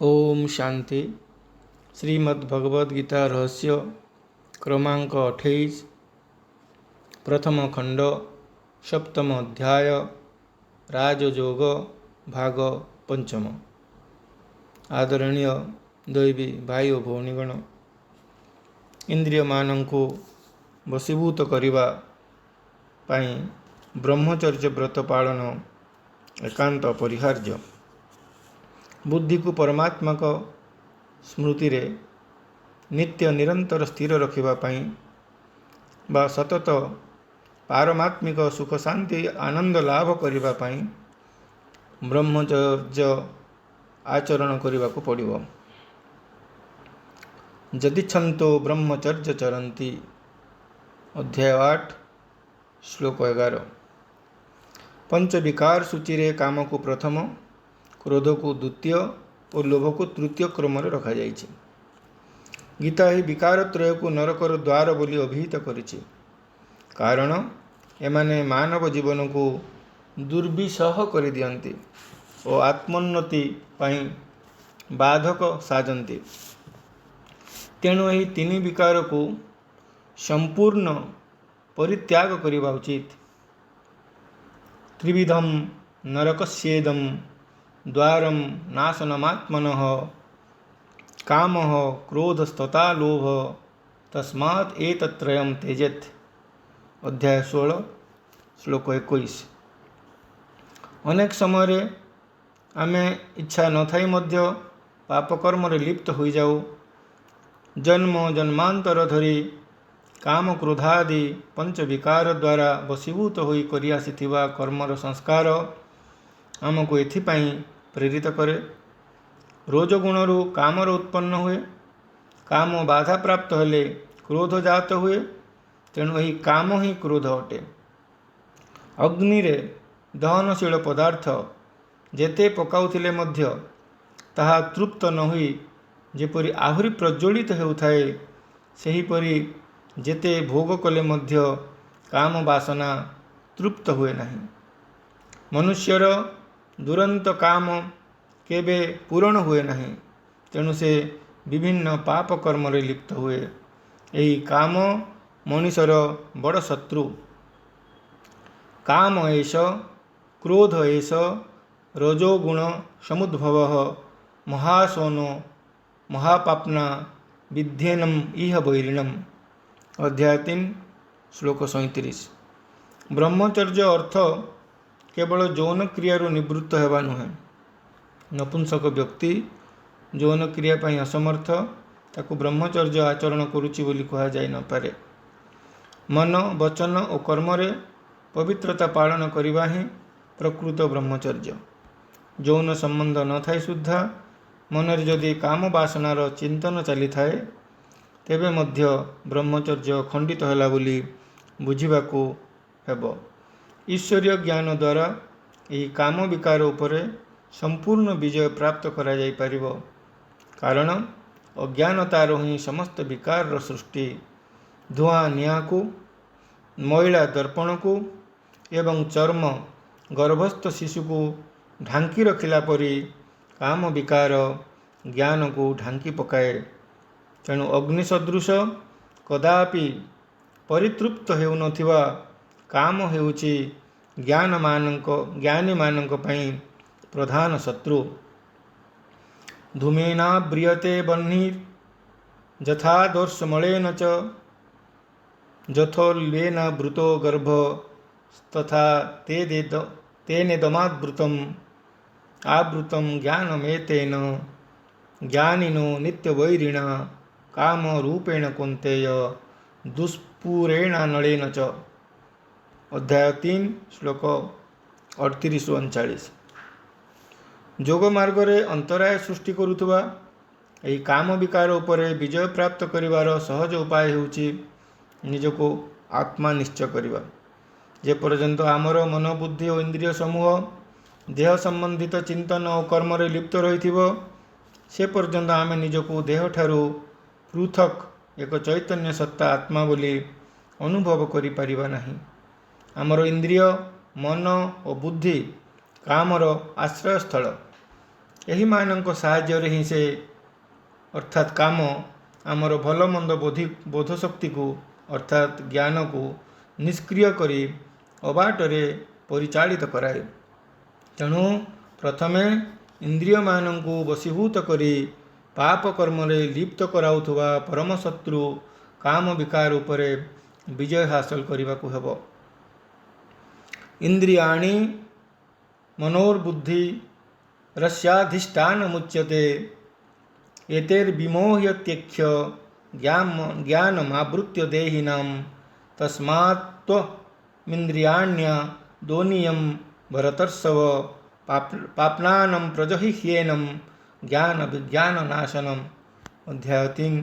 ओम शांति। श्रीमद्भगवद गीता रहस्य क्रमांक 28 प्रथम खंड सप्तम अध्याय राजयोग भाग पंचम। आदरणीय दैवी भाई और भौणीगण, इंद्रिय मानंकु वशीभूत करिबा पाई ब्रह्मचर्य व्रत पालन एकांत अपरिहार्य। बुद्धि को परमात्मा को स्मृति रे नित्य निरंतर स्थिर रखिबा पाई बा सतत पारमात्मिक सुख शांति आनंद लाभ करिबा पाई ब्रह्मचर्य आचरण करिबा को पड़िबो। जदि छंतो ब्रह्मचर्य चरंती। अध्याय 8 श्लोक 11। पंच विकार सूची रे काम को प्रथम, क्रोध को द्वितीय और लोभ को तृतीय क्रम रखा जाइछि। गीता ही विकार त्रय को नरकर द्वार बोली अभिहित करिछि, कारण एमाने मानव जीवन को दुर्विसह कर दियंती और आत्मोन्नति पाई बाधक साजंती। तेणु यही तीन विकार को संपूर्ण परित्याग करिबा उचित। त्रिविधम नरकस्येदम द्वारम नाशनमात्मनः कामः क्रोधस्तथा लोभ तस्मात् एतत्त्रयं त्यजेत्। अध्याय 16 श्लोक 21। अनेक समय आमे इच्छा न थाई मध्य पापकर्म रे लिप्त हो जाऊ। जन्म जन्मांतर धरी काम क्रोधादि पंच विकार द्वारा वशीभूत होई करि आसिथिबा कर्मर संस्कार आमको एथिपाई प्रेरित करे। रोजगुणरू कामर उत्पन्न हुए, काम बाधा प्राप्त हेले क्रोध जात हुए। तेणु यही काम ही क्रोध अटे। अग्नि रे दहनशील पदार्थ जेते पकाउथिले मध्य ताहा तृप्त न हुई जेपरि आहुरी प्रज्वलित हेउथाए, सेहीपरि जेते भोग कले मध्य काम वासना तृप्त हुए नहीं। मनुष्यर दुरंत काम केबे पूरण हुए नहीं। तेणु से विभिन्न पाप कर्म रे लिप्त हुए। यही काम मनुष्यर बड़ शत्रु। काम एष क्रोध एष रजोगुण समुद्भव महासोनो महापाप्ना विध्येनम इह वैरिणम। अध्याय 3 श्लोक 37। ब्रह्मचर्य अर्थ केवल यौन क्रियारू निवृत्त हेबा नुहे। नपुंसक व्यक्ति यौन क्रिया पाई असमर्थ ताकू ब्रह्मचर्य आचरण करुछि बोली कहा जाय न पारे। मन वचन और कर्म रे पवित्रता पालन करिबा ही प्रकृत ब्रह्मचर्य। यौन संबंध न थाई सुद्धा मन रे जदि काम वासनार चिंतन चली थाए, तेबे मध्य ब्रह्मचर्य खंडित होला बोली बुझिबाकू हेबो। ईश्वरीय ज्ञान द्वारा यही काम विकार उपरे संपूर्ण विजय प्राप्त करा जाई परिबो। कारण अज्ञानतार ही समस्त विकार सृष्टि। धुआं निया को, मैला दर्पण को एवं चर्म गर्भस्थ शिशु को ढांकी रखिला परी काम विकार ज्ञान को ढांकी पकाए। तेणु अग्नि सदृश कदापि परितृप्त हेउ नथिबा काम हेउछि ज्ञानी मानक पई प्रधान शत्रु। धूमेना ब्रियते बह्निर् यथादर्शमलेन च जथोल्बेन वृतो गर्भ तथा तेनेदमाद्वृतम् आवृतं ज्ञानमेतेन ज्ञानिनो नित्यवैरिणा कामरूपेण कौन्तेय दुष्पूरेण नलेन च। अध्याय 3 श्लोक 38-39। जोग मार्ग रे अंतराय सृष्टि करुथुबा एही काम विकार उपरे विजय प्राप्त करिवार सहज उपाय हेउछि निजको आत्मा निश्चय करिबा। जे पर्यंत आमर मन बुद्धि और इंद्रिय समूह देह संबंधित चिंतन और कर्म रे लिप्त रहिथिबो, से पर्यंत आमे निजको देह ठारू पृथक एक चैतन्य सत्ता आत्मा बोली अनुभव करि परिबा नहीं। आमर इंद्रिय मन और बुद्धि कामर आश्रयस्थल। यही मानक साहाय्य ही से अर्थात काम आमर भल मंद बोध शक्ति को अर्थात ज्ञान को निष्क्रिय करी अबाटरे परिचालित कराए। तेणु प्रथमे इंद्रिय मानक वशीभूत करी पाप कर्म लिप्त कराउथुवा परम शत्रु काम विकार उपरे विजय हासिल करने को हेब। इंद्रियाणि मनोर्बुद्धि रस्याधिष्ठान मुच्यते एतैर्विमोह्यत्यक्ष्य ज्ञानमावृत्य देहिनां तस्मात्त्वमिन्द्रियाण्यादोनियं भरतर्षभ पाप्नानं प्रजहिह्येनं ज्ञान विज्ञान नाशनम। अध्याय 3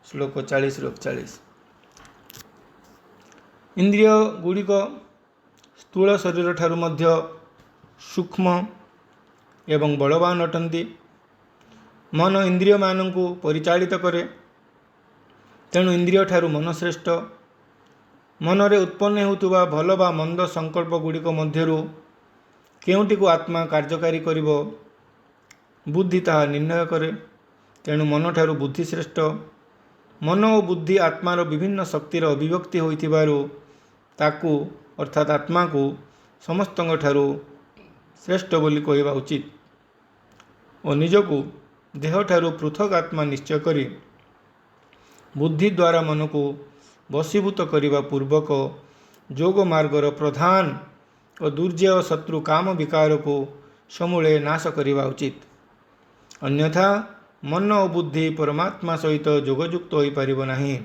श्लोक 40-41। इंद्रिय गुड़िक स्थूल शरीर ठारू मध्य सूक्ष्म एवं बलवान अटंती। मन इंद्रिय मानक परिचालित करे, तेणु इंद्रिय ठारू मन श्रेष्ठ। मनरे उत्पन्न होउथुवा भल बा मंद संकल्प गुड़िक मध्यरु केउंटी को आत्मा कार्यकारी करिब बुद्धि ताहा निर्णय करे। तेणु मन ठारू बुद्धि श्रेष्ठ। मन और बुद्धि आत्मार विभिन्न शक्तिर अभिव्यक्ति होइथिबारु ताकू अर्थात आत्मा को समस्त ठारू श्रेष्ठ बोली कहवा उचित और निजकू देह ठारू पृथक आत्मा निश्चय करी बुद्धि द्वारा मन को वशीभूत करने पूर्वक जोग मार्गर प्रधान और दुर्जय शत्रु काम विकार को समूले नाश करवा उचित। अन्यथा मन और बुद्धि परमात्मा सहित जोगयुक्त हो पारिब नहीं।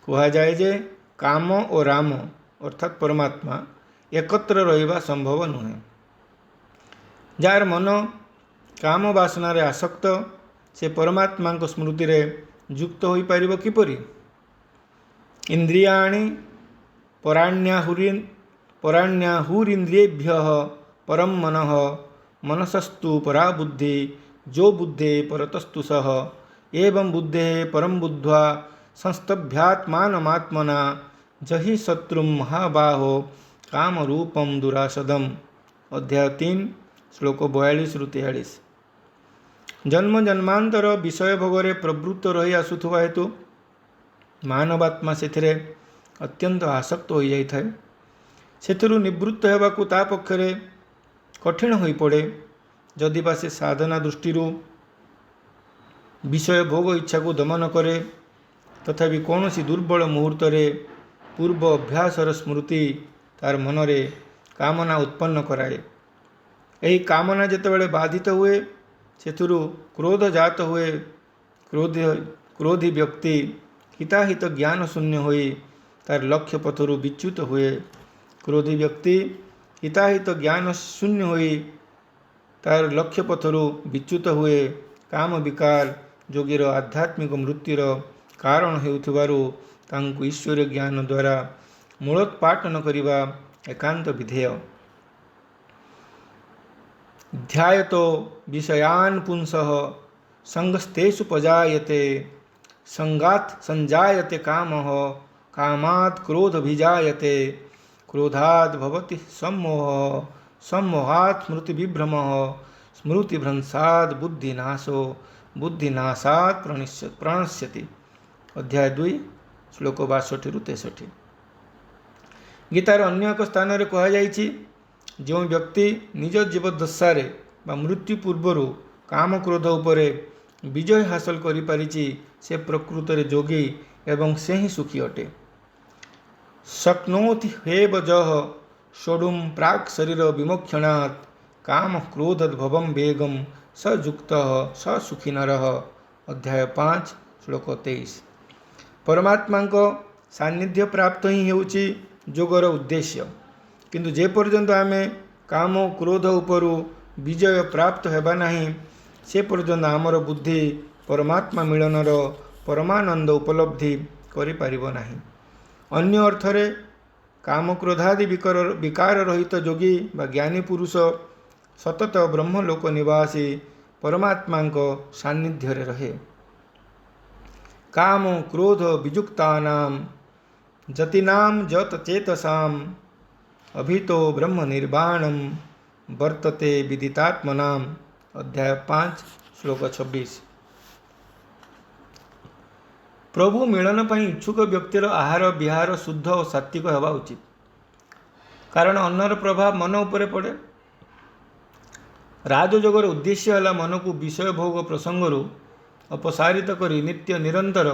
कहा जाए जे काम और राम अर्थात परमात्मा एकत्र रहिबा संभव नुहे। जार मन काम वासना रे आसक्त से परमात्मा को स्मृति रे युक्त हो पारिब किपरि। इंद्रियाणि पराण्याहुरिंद्रियेभ्यः परम मनः मनसस्तु परा बुद्धि जो बुद्धे परतस्तु सह एवं बुद्धे परम बुद्ध्वा संस्तभ्यात्मानमात्मना जहि शत्रुं महाबाहो काम रूपम दुरासदम। अध्याय 3 श्लोक 42-43। जन्म जन्मांतर विषय भोगरे प्रवृत्त रही आसुथुवा हेतु मानवात्मा सेथिरे अत्यंत आसक्त हो जाए। सेथिरु निवृत्त हेबाकु ता पक्षरे कठिन होई पड़े। जदि बा से साधना दृष्टि विषय भोग इच्छा को दमन करे तथापि कौनसी दुर्बल मुहूर्त पूर्व अभ्यासर स्मृति तार मनरे कामना उत्पन्न कराए। यही कामना जेतेबेले बाधित हुए सेथुरु क्रोध जात हुए। क्रोधी व्यक्ति हिताहित ज्ञान शून्य होई तार लक्ष्य पथरु विच्युत हुए। क्रोधी व्यक्ति हिताहित ज्ञान शून्य होई तार लक्ष्य पथरु विच्युत हुए। काम विकार जोगीर आध्यात्मिक मृत्युर कारण हेउथिबारु तांकु ईश्वरीय ज्ञान द्वारा मूलोत्पाटन करिबा एकांत विधेय। ध्यायतो विषयान् पुंसः संगस्तेषु पजायते संगात् संजायते कामः कामात् क्रोधभिजायते क्रोधात् भवति सम्मोहः सम्मोहात् स्मृतिविभ्रमः स्मृतिभ्रंशात् बुद्धिनाशो बुद्धिनाशात् प्रणश्यति। अध्याय 2 श्लोक 62-63। गीतार अन्य एक स्थान रे कहा जाइछि जो व्यक्ति निज जीवदशारे बा मृत्यु पूर्वर काम क्रोध उपरे विजय हासिल करि पारिछि से प्रकृत रे जोगी एवं से ही सुखी अटे। शक्नोति हेव जह षोडुम प्राक शरीर विमोक्षणात् काम क्रोधद भवम वेगम स युक्तः स सुखी नरः। अध्याय 5 श्लोक 23। परमात्मा को सान्निध्य प्राप्त ही हेउछि जोगर उद्देश्य। किंतु जे पर्यंत आमे काम क्रोध उपरु विजय प्राप्त हेबा नहीं से पर्यंत आमर बुद्धि परमात्मा मिलनर परमानंद उपलब्धि करि पारिब नहीं। अन्य अर्थरे काम क्रोधादि विकार रहित जोगी बा ज्ञानी पुरुष सतत ब्रह्मलोक निवासी परमात्मा को सान्निध्य रहे। काम क्रोध विजुक्तानां जतिनां जत चेतसाम अभितो ब्रह्म निर्वाणम वर्तते विदितात्मनाम। अध्याय 5 श्लोक 26। प्रभु मिलन पर इच्छुक व्यक्तिर आहार विहार शुद्ध और सात्विक होगा उचित, कारण अन्नर प्रभाव मन उपरे पड़े। राजयोगर उद्देश्य है मन को विषय भोग प्रसंगरू अपसारित करी नित्य निरंतर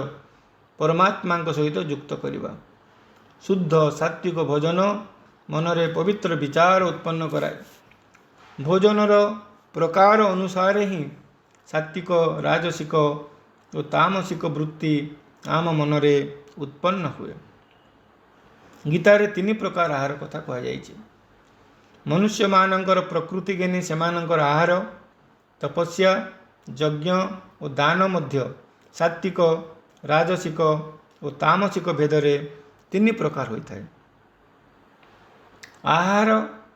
परमात्मा सहित युक्त करवा। शुद्ध सात्विक भोजन मनरे पवित्र विचार उत्पन्न कराए। भोजनर प्रकार अनुसार ही सात्विक राजसिक और तामसिक वृत्ति आम मनरे उत्पन्न हुए। गीतारे 3 प्रकार आहार कथा कहुଯାଇଛି। मनुष्य मानकर प्रकृति ज्ञानी सेमानकर आहार तपस्या यज्ञ और दान मध्य सात्विक राजसिक और तामसिक भेदरे 3 प्रकार होता है। आहार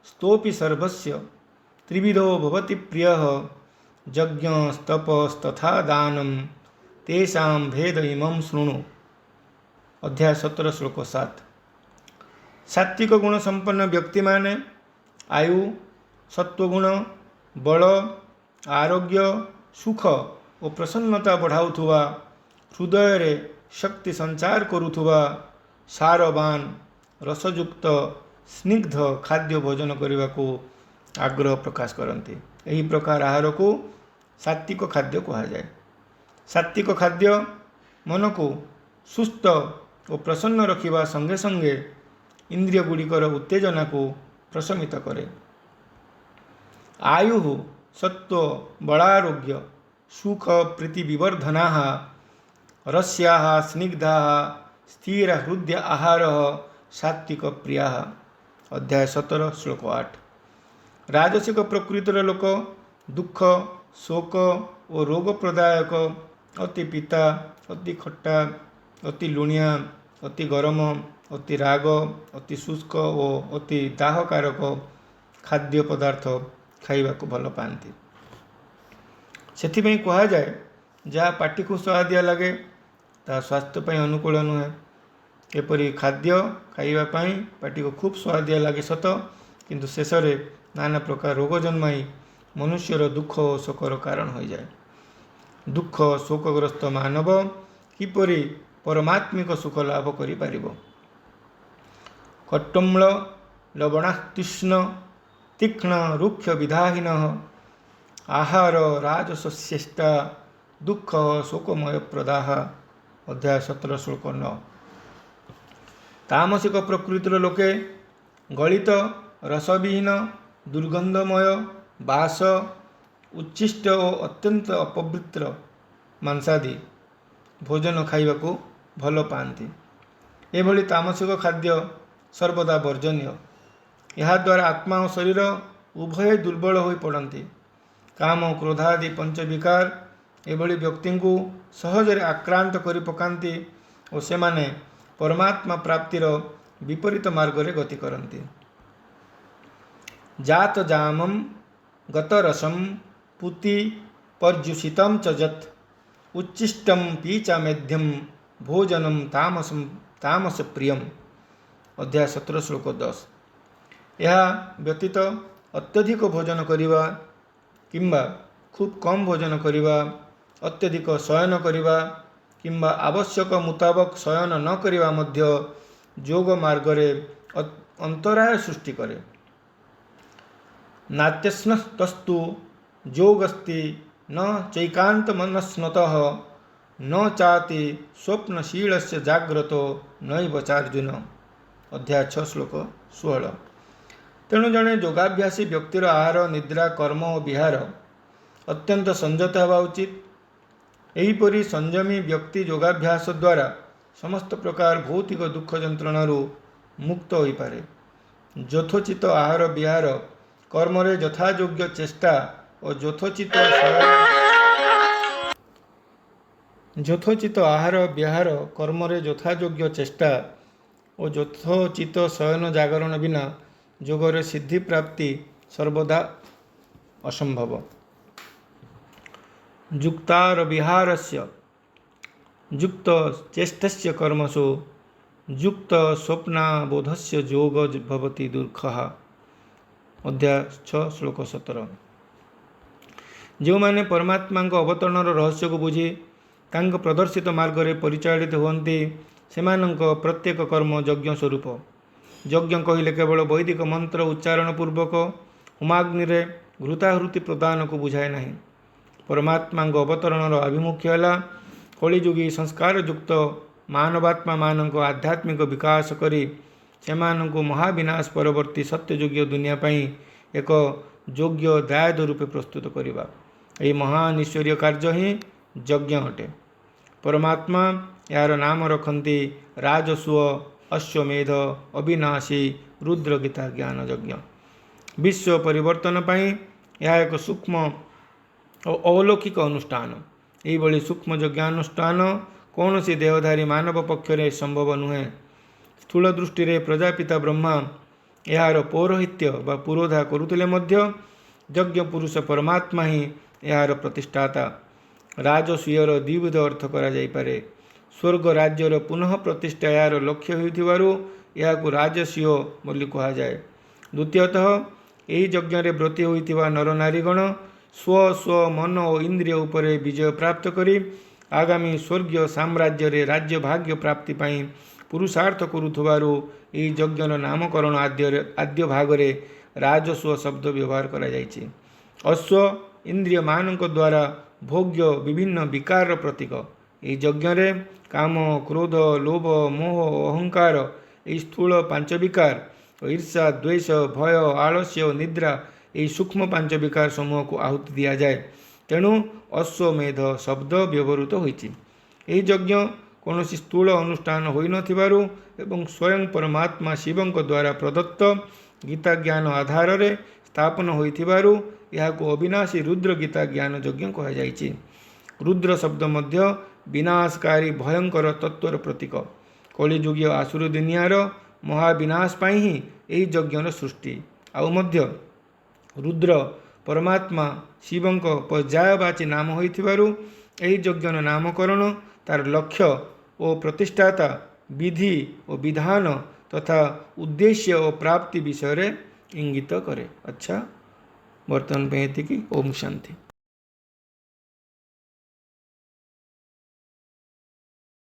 स्तोपि सर्वस्य त्रिविधो भवति प्रियः यज्ञ तपस्तथा दानम तेषां भेद इमं शृणु। अध्याय 17 श्लोक 7। सात्विक गुण संपन्न व्यक्ति माने आयु सत्वगुण बल आरोग्य सुख और प्रसन्नता बढ़ाउथुवा हृदय रे शक्ति संचार करुथुवा सारवान रसयुक्त स्निग्ध खाद्य भोजन करने को आग्रह प्रकाश करते। यही प्रकार आहार को सात्विक खाद्य कहुए। सात्विक खाद्य मन को सुस्थ और प्रसन्न रखिबा संगे संगे इंद्रिय गुड़िकर उत्तेजना को प्रशमित करे। आयु सत्व बलारोग्य सुख प्रीति विवर्धना रस्या स्निग्धा स्थिर हृदय आहार सात्विक प्रिया। अध्याय 17 श्लोक 8। राजसिक प्रकृतिर लोक दुख शोक और रोग प्रदायक अति पिता अति खट्टा अति लुणिया अति गरम अति राग अति शुष्क और अति दाहकारक खाद्य पदार्थ खाइबा को भल पाती। से कहा जाए जहाँ पाटी को स्वादिया लगे ता स्वास्थ्य पर अनुकूल नुहे। एपरी खाद्य खाइबापी पाटी को खूब स्वादिया लगे सत, किंतु शेष में नाना प्रकार रोग जन्माई मनुष्यर दुख और शोकर कारण हो जाए। दुख शोकग्रस्त मानव किपरि परमात्मिक सुख लाभ करि पारिबो। कट्टम्ल लवणातीक्ष्ण तीक्ष्ण रुक्ष विधाहीन आहार राजसस्येष्टा दुख शोकमय प्रदाह। अध्याय 17 श्लोक 9। तामसिक प्रकृतिर लोके गलित रसविहीन दुर्गंधमय बास उच्छिष्ट और अत्यंत अपवित्र मांसादि भोजन खाइबा को भल पाती। एभली तामसिक खाद्य सर्वदा वर्जनीय। यह द्वारा आत्मा और शरीर उभय दुर्बल हो पड़ती। काम क्रोधादि पंच विकार एभली व्यक्ति को सहजरे आक्रांत कर पकाती और से माने परमात्मा प्राप्तिर विपरीत मार्ग रे गति करती। जात जामम गत रसम पुति पर्युषितम च जत उच्छिष्टम पीचा मेध्यम भोजनम तामस प्रियम। अध्याय 17 श्लोक 10। यह व्यतीत अत्यधिक भोजन करिबा किंबा खूब कम भोजन करिबा अत्यधिक शयन करिबा किंबा आवश्यक मुताबक शयन न करिबा मध्य जोग मार्ग रे अंतराय सृष्टि करे। नात्यस्नस्तस्तु जोगस्ति न चैकांत मनस्नतः न चाति स्वप्नशीलस्य जाग्रतो नैव चार्जुन। अध्याय 6 श्लोक 16। तेणु जड़े योगाभ्यासी व्यक्तिर आहार निद्रा कर्म और विहार अत्यंत संयत होगा उचित। एहीपरि संयमी व्यक्ति योगाभ्यास द्वारा समस्त प्रकार भौतिक दुख जंत्रणारू मुक्त हो पारे। यथोचित आहार विहार कर्म रे यथायोग्य चेष्टा और यथोचित आहार विहार कर्म रे यथायोग्य चेष्टा और यथोचित शयन जागरण बिना योगरे सिद्धि प्राप्ति सर्वदा असंभव। युक्तार विहारस्य युक्त चेष्टस्य कर्मसु युक्त स्वप्नाबोधस्य जोग भवति दुर्खः। अध्याय 6 श्लोक 17। जो मैंने परमात्मा अवतरण रहस्य को बुझी तांको प्रदर्शित मार्ग में परिचालित हुअन्ति सेमानंक प्रत्येक कर्म यज्ञ स्वरूप। यज्ञ कहले केवल वैदिक मंत्र उच्चारण पूर्वक होमाग्नि रे घृताहुति प्रदान को बुझाए नहीं। परमात्मा अवतरण आभिमुख्य है कलिजुगी संस्कार युक्त मानवात्मा मानक आध्यात्मिक विकास करी सेमानंकु महाविनाश परवर्ती सत्ययुगीय दुनिया पाई एक योग्य दायद रूपे प्रस्तुत करवा। यही महान ईश्वरीय कार्य ही यज्ञ अटे। परमात्मा यार नाम रखती राजस्व अश्वमेध अविनाशी रुद्र गीता ज्ञान यज्ञ। विश्व परिवर्तन पाई यह एक सूक्ष्म और अलौकिक अनुष्ठान। यही सूक्ष्म यज्ञानुष्ठान कौन सी देहधारी मानव पक्षरे संभव नुहे। स्थूल दृष्टि रे प्रजापिता ब्रह्मा यार पौरोहित्य बा पुरोधा करुले यज्ञ पुरुष परमात्मा ही यार प्रतिष्ठाता। राजस्वीयर द्विविध अर्थ करा स्वर्ग राज्यर पुनः प्रतिष्ठा यार लक्ष्य होइथिबारु याकु राजस्वीय बोली कहा जाए। द्वितीयतः यही यज्ञ रे व्रती होइथिबा नर नारीगण स्व स्व मन और इंद्रिय उपरे विजय प्राप्त करी आगामी स्वर्गीय साम्राज्य रे राज्य भाग्य प्राप्ति पाई पुरुषार्थ करुथबारु यही यज्ञर नामकरण आद्य भागरे राजस्व शब्द व्यवहार करा जायछि। अश्व इंद्रिय मानक द्वारा भोग्य विभिन्न विकार प्रतीक। यही यज्ञ रे काम क्रोध लोभ मोह अहंकार यही स्थूल पांच विकार ईर्षा द्वेष भय आलस्य निद्रा यही सूक्ष्म पांच विकार समूह को आहुति दिया जाए। तेणु अश्वमेध शब्द व्यवहृत होइछि। यही यज्ञ कौन स्थूल अनुष्ठान होई नथिबारु एवं स्वयं परमात्मा शिवंक द्वारा प्रदत्त गीता ज्ञान आधार रे स्थापन होइथिबारु याको अविनाशी रुद्र गीता ज्ञान यज्ञ कहा जायछि। रुद्र शब्द मध्य विनाशकारी भयंकर तत्वर प्रतीक। कलिजुगीय आसुर दुनियार महाविनाश पाई ही यही यज्ञर सृष्टि। आउ मध्य रुद्र परमात्मा शिवंक पर्यायवाची नाम होइथिबारु यही यज्ञर नामकरण तार लक्ष्य और प्रतिष्ठाता विधि और विधान तथा उद्देश्य और प्राप्ति विषय इंगित करे। अच्छा, वर्तमान पे ओम शांति।